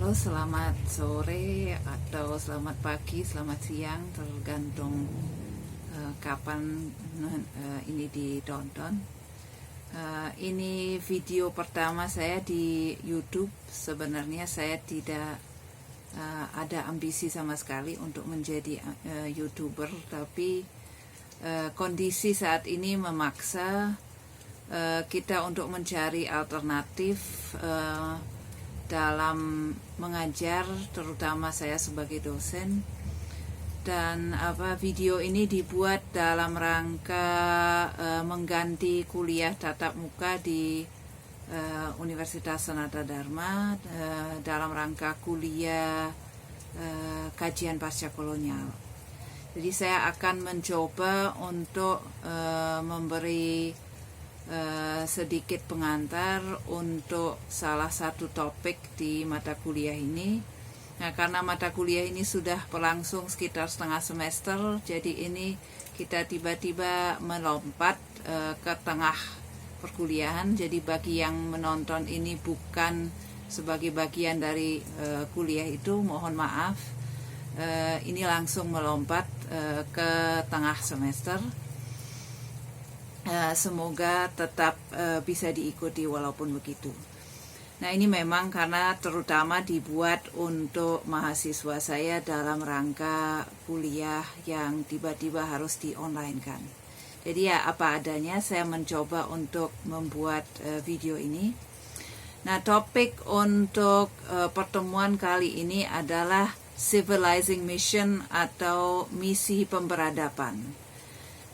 Halo, selamat sore atau selamat pagi, selamat siang, tergantung kapan ini ditonton. Ini video pertama saya di YouTube. Sebenarnya saya tidak ada ambisi sama sekali untuk menjadi YouTuber, tapi kondisi saat ini memaksa kita untuk mencari alternatif dalam mengajar, terutama saya sebagai dosen. Dan video ini dibuat dalam rangka mengganti kuliah tatap muka di Universitas Sanata Dharma dalam rangka kuliah kajian pasca kolonial. Jadi saya akan mencoba untuk memberi sedikit pengantar untuk salah satu topik di mata kuliah ini. Nah, karena mata kuliah ini sudah berlangsung sekitar setengah semester, jadi ini kita tiba-tiba melompat ke tengah perkuliahan. Jadi bagi yang menonton ini bukan sebagai bagian dari kuliah itu, mohon maaf. Ini langsung melompat ke tengah semester. Semoga tetap bisa diikuti walaupun begitu. Nah, ini memang karena terutama dibuat untuk mahasiswa saya dalam rangka kuliah yang tiba-tiba harus di-online-kan. Jadi ya apa adanya, saya mencoba untuk membuat video ini. Nah, topik untuk pertemuan kali ini adalah Civilizing Mission atau misi pemberadapan.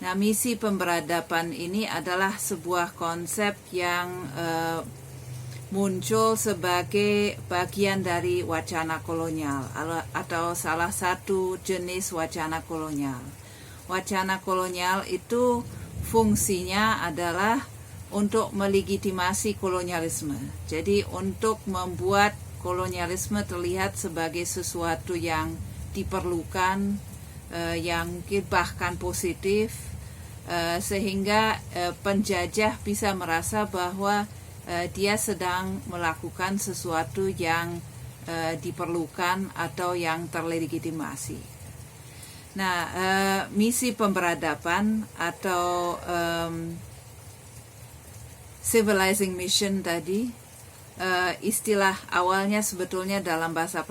Nah, misi pemberadaban ini adalah sebuah konsep yang muncul sebagai bagian dari wacana kolonial atau salah satu jenis wacana kolonial. Wacana kolonial itu fungsinya adalah untuk melegitimasi kolonialisme. Jadi untuk membuat kolonialisme terlihat sebagai sesuatu yang diperlukan, yang mungkin bahkan positif, sehingga penjajah bisa merasa bahwa dia sedang melakukan sesuatu yang diperlukan atau yang terlegitimasi. Nah, misi pemberadaban atau civilizing mission tadi, istilah awalnya sebetulnya dalam bahasa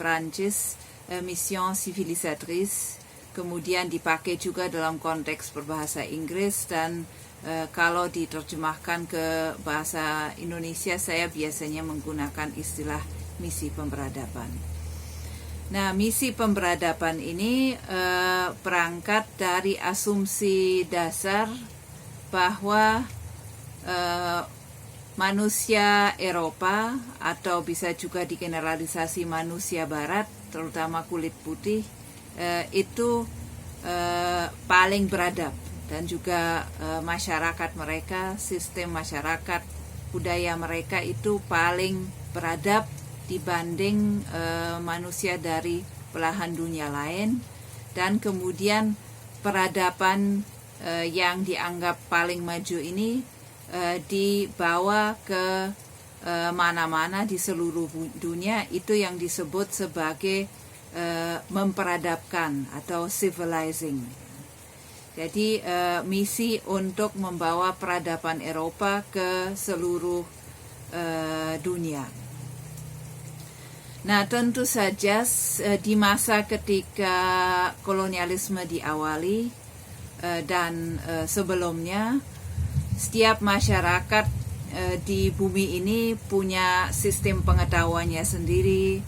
Prancis mission civilisatrice, kemudian dipakai juga dalam konteks berbahasa Inggris, dan kalau diterjemahkan ke bahasa Indonesia saya biasanya menggunakan istilah misi pemberadaban. Nah, misi pemberadaban ini berangkat dari asumsi dasar bahwa manusia Eropa, atau bisa juga digeneralisasi manusia Barat, terutama kulit putih, itu paling beradab, dan juga masyarakat mereka, sistem masyarakat, budaya mereka itu paling beradab dibanding manusia dari belahan dunia lain. Dan kemudian peradaban yang dianggap paling maju ini dibawa ke mana-mana di seluruh dunia, itu yang disebut sebagai memperadabkan atau civilizing. Jadi misi untuk membawa peradaban Eropa ke seluruh dunia. Nah, tentu saja di masa ketika kolonialisme diawali dan sebelumnya, setiap masyarakat di bumi ini punya sistem pengetahuannya sendiri,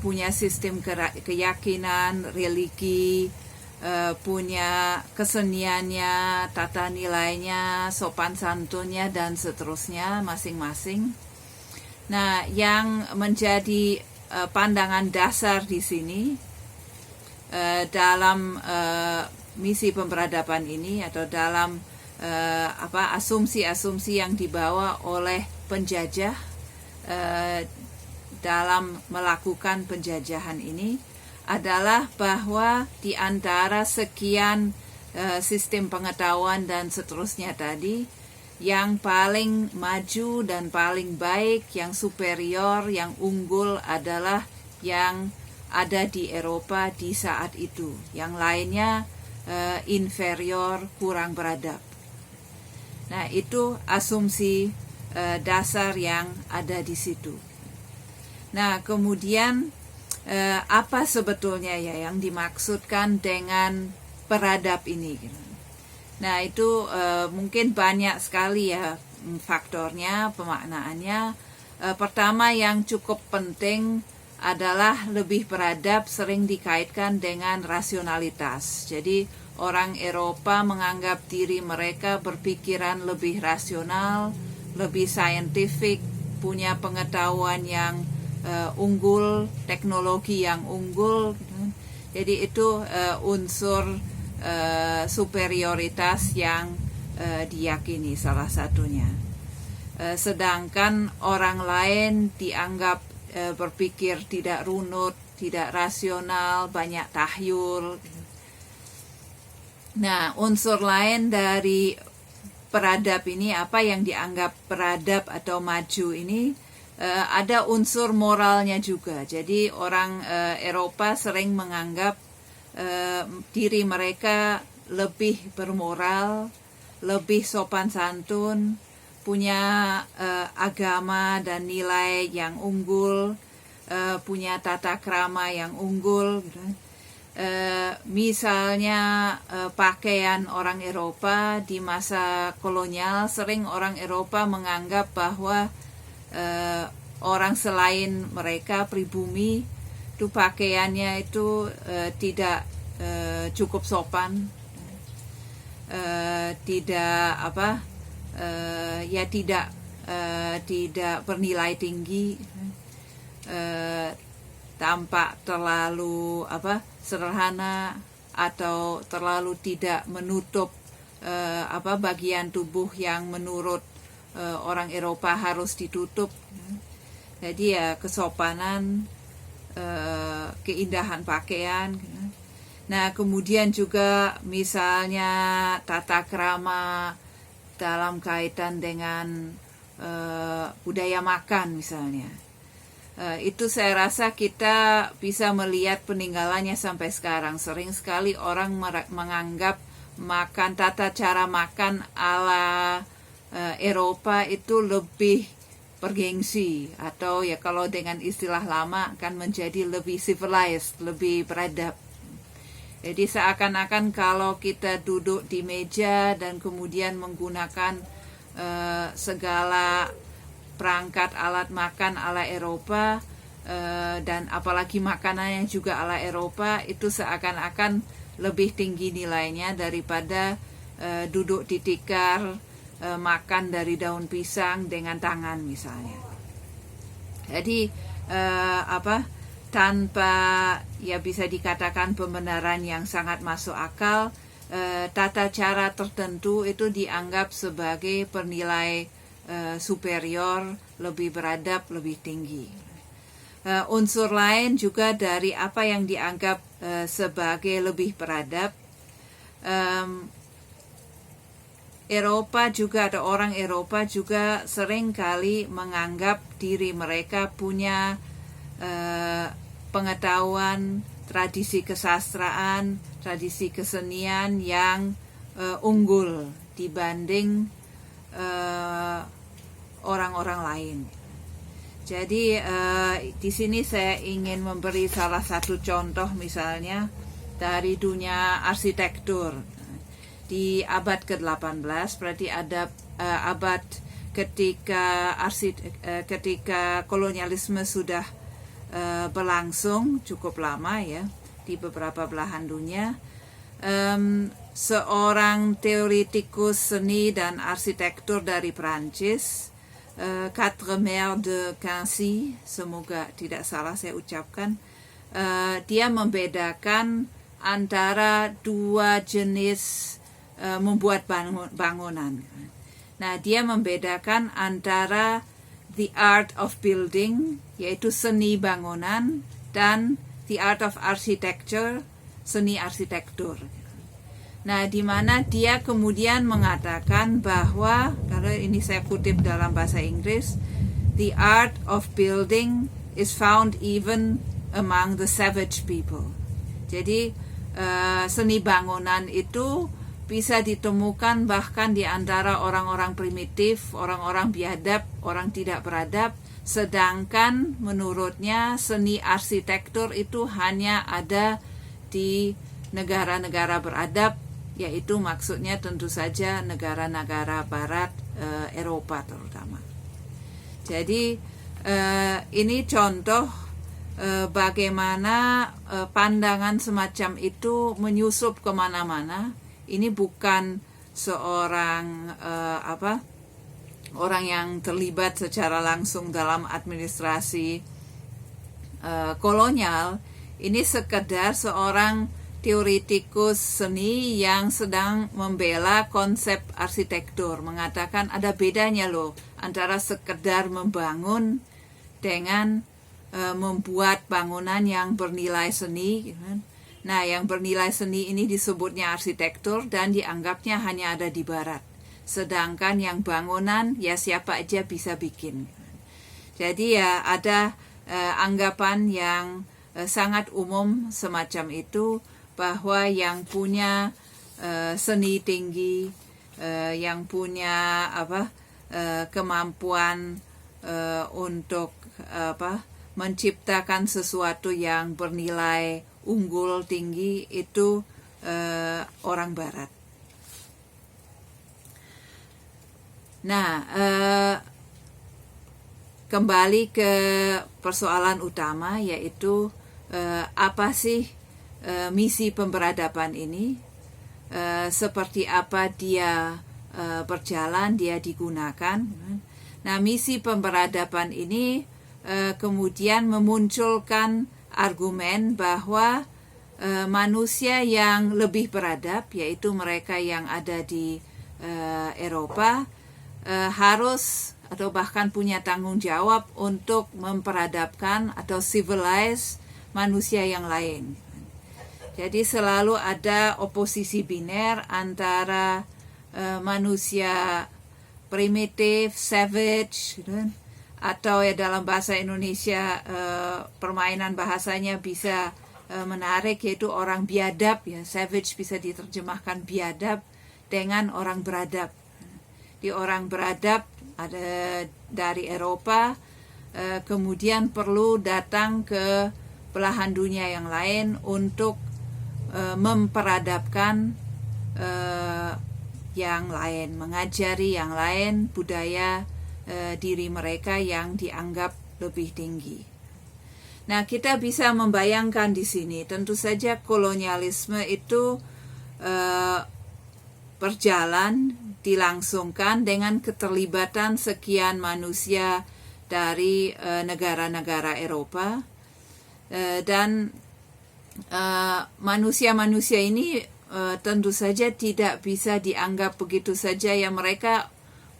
punya sistem keyakinan, religi, punya keseniannya, tata nilainya, sopan santunnya, dan seterusnya masing-masing. Nah, yang menjadi pandangan dasar di sini dalam misi pemberadaban ini, atau dalam asumsi-asumsi yang dibawa oleh penjajah dalam melakukan penjajahan ini, adalah bahwa di antara sekian sistem pengetahuan dan seterusnya tadi, yang paling maju dan paling baik, yang superior, yang unggul adalah yang ada di Eropa di saat itu. Yang lainnya inferior, kurang beradab. Nah, itu asumsi dasar yang ada di situ. Nah, kemudian apa sebetulnya ya yang dimaksudkan dengan beradab ini? Nah, itu mungkin banyak sekali ya faktornya, pemaknaannya. Pertama yang cukup penting adalah lebih beradab sering dikaitkan dengan rasionalitas. Jadi orang Eropa menganggap diri mereka berpikiran lebih rasional, lebih saintifik, punya pengetahuan yang unggul, teknologi yang unggul. Jadi itu unsur superioritas yang diyakini salah satunya. Sedangkan orang lain dianggap berpikir tidak runut, tidak rasional, banyak tahyul. Nah, unsur lain dari beradab ini, apa yang dianggap beradab atau maju ini, ada unsur moralnya juga. Jadi orang Eropa sering menganggap diri mereka lebih bermoral, lebih sopan santun, punya agama dan nilai yang unggul, punya tata krama yang unggul, gitu. Misalnya pakaian orang Eropa di masa kolonial, sering orang Eropa menganggap bahwa orang selain mereka pribumi itu pakaiannya itu tidak cukup sopan, tidak tidak bernilai tinggi, tampak terlalu sederhana atau terlalu tidak menutup bagian tubuh yang menurut orang Eropa harus ditutup. Jadi ya kesopanan, keindahan pakaian. Nah, kemudian juga misalnya tata krama dalam kaitan dengan budaya makan misalnya. Itu saya rasa kita bisa melihat peninggalannya sampai sekarang. Sering sekali orang menganggap tata cara makan ala Eropa itu lebih bergengsi, atau ya kalau dengan istilah lama akan menjadi lebih civilized, lebih beradab. Jadi seakan-akan kalau kita duduk di meja dan kemudian menggunakan segala perangkat alat makan ala Eropa, dan apalagi makanan yang juga ala Eropa, itu seakan-akan lebih tinggi nilainya daripada duduk di tikar, makan dari daun pisang dengan tangan misalnya. Jadi tanpa ya bisa dikatakan pembenaran yang sangat masuk akal, tata cara tertentu itu dianggap sebagai bernilai superior, lebih beradab, lebih tinggi. Unsur lain juga dari apa yang dianggap sebagai lebih beradab, Eropa juga, ada orang Eropa juga sering kali menganggap diri mereka punya pengetahuan, tradisi kesastraan, tradisi kesenian yang unggul dibanding orang-orang lain. Jadi di sini saya ingin memberi salah satu contoh misalnya dari dunia arsitektur. Di abad ke-18, berarti ada abad ketika kolonialisme sudah berlangsung cukup lama ya di beberapa belahan dunia. Seorang teoretikus seni dan arsitektur dari Prancis, Quatremer de Quincy, semoga tidak salah saya ucapkan, dia membedakan antara dua jenis membuat bangunan. Nah, dia membedakan antara the art of building, yaitu seni bangunan, dan the art of architecture, seni arsitektur. Nah, di mana dia kemudian mengatakan bahwa, kalau ini saya kutip dalam bahasa Inggris, the art of building is found even among the savage people. Jadi seni bangunan itu bisa ditemukan bahkan di antara orang-orang primitif, orang-orang biadab, orang tidak beradab, sedangkan menurutnya seni arsitektur itu hanya ada di negara-negara beradab, yaitu maksudnya tentu saja negara-negara barat, Eropa terutama. Jadi ini contoh bagaimana pandangan semacam itu menyusup kemana-mana. Ini bukan seorang orang yang terlibat secara langsung dalam administrasi kolonial. Ini sekedar seorang teoretikus seni yang sedang membela konsep arsitektur, mengatakan ada bedanya loh antara sekedar membangun dengan membuat bangunan yang bernilai seni. Nah, yang bernilai seni ini disebutnya arsitektur dan dianggapnya hanya ada di barat. Sedangkan yang bangunan ya siapa aja bisa bikin. Jadi ya ada anggapan yang sangat umum semacam itu, bahwa yang punya seni tinggi, yang punya kemampuan untuk menciptakan sesuatu yang bernilai unggul tinggi itu orang barat. Nah, kembali ke persoalan utama, yaitu apa sih misi pemberadaban ini, seperti apa dia berjalan, dia digunakan. Nah, misi pemberadaban ini kemudian memunculkan argumen bahwa manusia yang lebih beradab, yaitu mereka yang ada di Eropa, harus atau bahkan punya tanggung jawab untuk memperadabkan atau civilize manusia yang lain. Jadi selalu ada oposisi biner antara manusia primitif, savage, gitu, atau ya dalam bahasa Indonesia permainan bahasanya bisa menarik, yaitu orang biadab, ya savage bisa diterjemahkan biadab, dengan orang beradab. Di orang beradab ada dari Eropa, kemudian perlu datang ke belahan dunia yang lain untuk memperadabkan yang lain, mengajari yang lain budaya diri mereka yang dianggap lebih tinggi. Nah, kita bisa membayangkan di sini, tentu saja kolonialisme itu berjalan, dilangsungkan dengan keterlibatan sekian manusia dari negara-negara Eropa, dan manusia-manusia ini tentu saja tidak bisa dianggap begitu saja ya mereka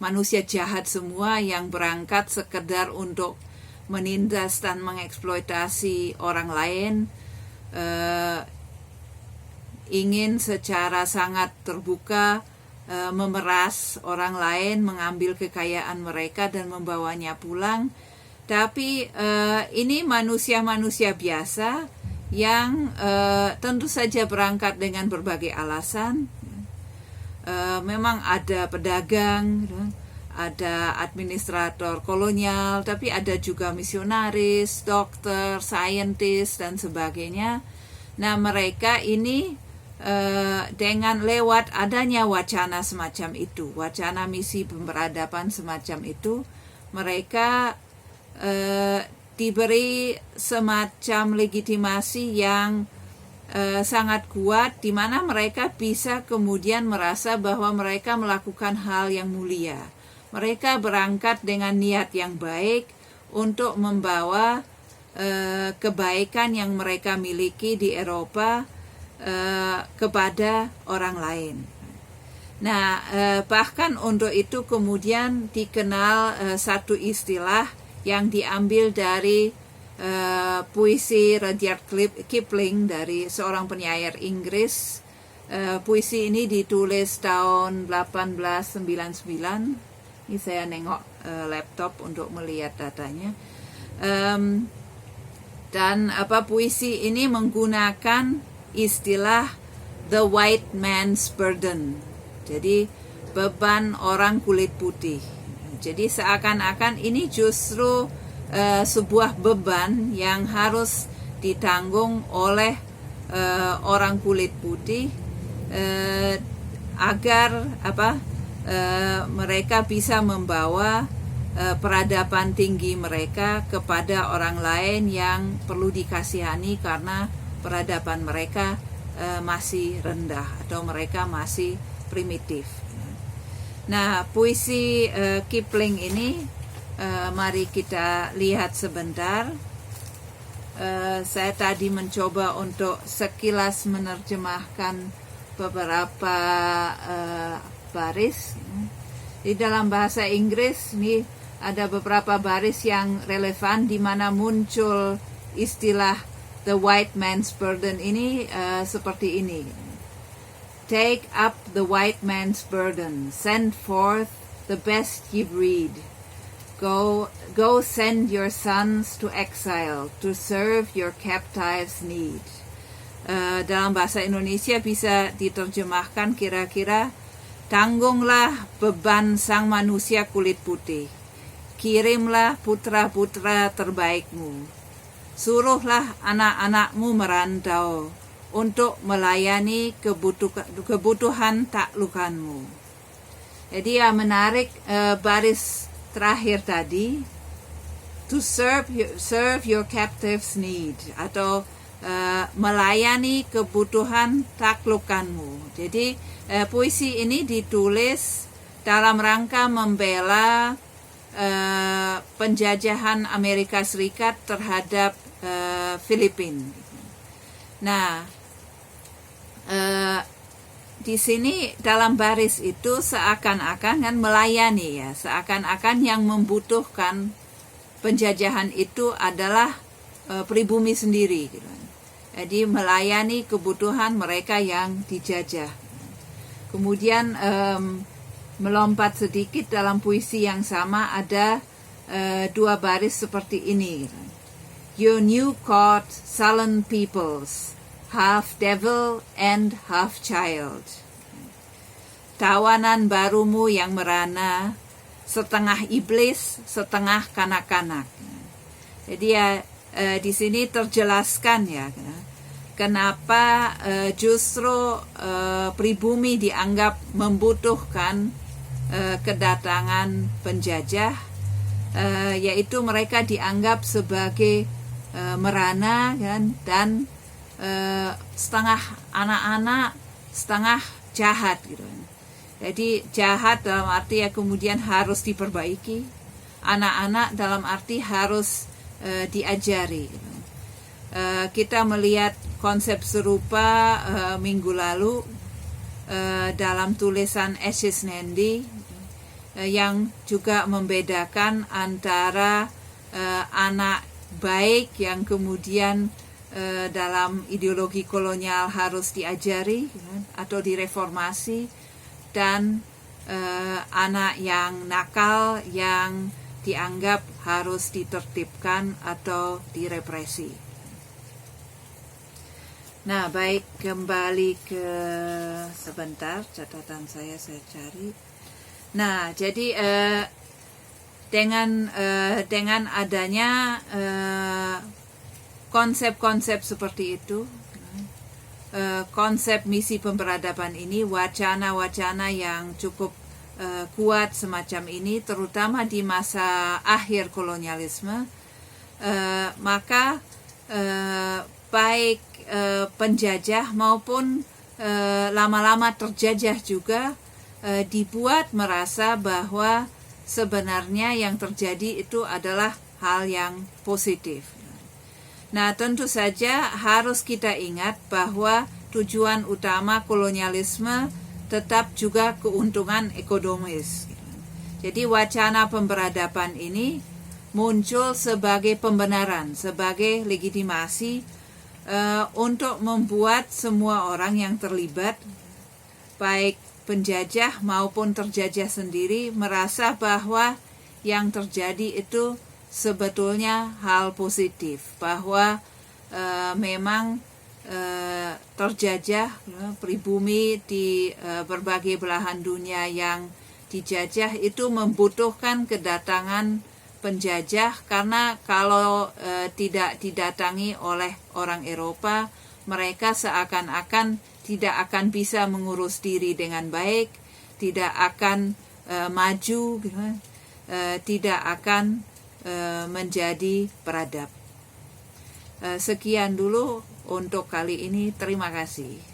manusia jahat semua yang berangkat sekedar untuk menindas dan mengeksploitasi orang lain, ingin secara sangat terbuka memeras orang lain, mengambil kekayaan mereka dan membawanya pulang. Tapi ini manusia-manusia biasa yang tentu saja berangkat dengan berbagai alasan. Memang ada pedagang, ada administrator kolonial, tapi ada juga misionaris, dokter, saintis, dan sebagainya. Nah, mereka ini dengan lewat adanya wacana semacam itu, wacana misi pemberadaban semacam itu, mereka diberi semacam legitimasi yang sangat kuat, di mana mereka bisa kemudian merasa bahwa mereka melakukan hal yang mulia. Mereka berangkat dengan niat yang baik untuk membawa kebaikan yang mereka miliki di Eropa kepada orang lain. Nah, bahkan untuk itu kemudian dikenal satu istilah yang diambil dari puisi Rudyard Kipling, dari seorang penyair Inggris Puisi ini ditulis tahun 1899. Ini saya nengok laptop untuk melihat datanya. Dan puisi ini menggunakan istilah the white man's burden. Jadi beban orang kulit putih. Jadi seakan-akan ini justru sebuah beban yang harus ditanggung oleh orang kulit putih agar mereka bisa membawa peradaban tinggi mereka kepada orang lain yang perlu dikasihani karena peradaban mereka masih rendah atau mereka masih primitif. Nah, puisi Kipling ini mari kita lihat sebentar. Saya tadi mencoba untuk sekilas menerjemahkan beberapa baris. Di dalam bahasa Inggris ini ada beberapa baris yang relevan di mana muncul istilah the white man's burden ini seperti ini. Take up the white man's burden, send forth the best ye breed. Go send your sons to exile to serve your captives' need. Dalam bahasa Indonesia bisa diterjemahkan kira-kira, tanggunglah beban sang manusia kulit putih. Kirimlah putra-putra terbaikmu. Suruhlah anak-anakmu merantau untuk melayani kebutuhan taklukanmu. Jadi menarik baris terakhir tadi, to serve your captives' need, atau melayani kebutuhan taklukanmu. Jadi puisi ini ditulis dalam rangka membela penjajahan Amerika Serikat terhadap Filipina. Nah, di sini dalam baris itu seakan-akan kan melayani ya, seakan-akan yang membutuhkan penjajahan itu adalah pribumi sendiri gitu. Jadi melayani kebutuhan mereka yang dijajah. Kemudian melompat sedikit dalam puisi yang sama ada dua baris seperti ini gitu. You new caught sullen peoples, half devil and half child. Tawanan barumu yang merana, setengah iblis, setengah kanak-kanak. Jadi di sini terjelaskan ya, kenapa justru pribumi dianggap membutuhkan kedatangan penjajah, yaitu mereka dianggap sebagai merana kan, dan setengah anak-anak, setengah jahat gitu. Jadi jahat dalam arti ya kemudian harus diperbaiki, anak-anak dalam arti harus diajari gitu. Kita melihat konsep serupa minggu lalu dalam tulisan Ashes Nandi yang juga membedakan antara anak baik yang kemudian dalam ideologi kolonial harus diajari atau direformasi, dan anak yang nakal yang dianggap harus ditertibkan atau direpresi. Nah, baik, kembali ke sebentar catatan saya cari. Nah, jadi dengan adanya konsep-konsep seperti itu, konsep misi pemberadaban ini, wacana-wacana yang cukup kuat semacam ini, terutama di masa akhir kolonialisme, maka baik penjajah maupun lama-lama terjajah juga dibuat merasa bahwa sebenarnya yang terjadi itu adalah hal yang positif. Nah, tentu saja harus kita ingat bahwa tujuan utama kolonialisme tetap juga keuntungan ekonomis. Jadi wacana pemberadaban ini muncul sebagai pembenaran, sebagai legitimasi untuk membuat semua orang yang terlibat, baik penjajah maupun terjajah sendiri, merasa bahwa yang terjadi itu sebetulnya hal positif, bahwa memang terjajah pribumi di berbagai belahan dunia yang dijajah itu membutuhkan kedatangan penjajah, karena kalau tidak didatangi oleh orang Eropa, mereka seakan-akan tidak akan bisa mengurus diri dengan baik, tidak akan maju, tidak akan menjadi peradab. Sekian dulu untuk kali ini. Terima kasih.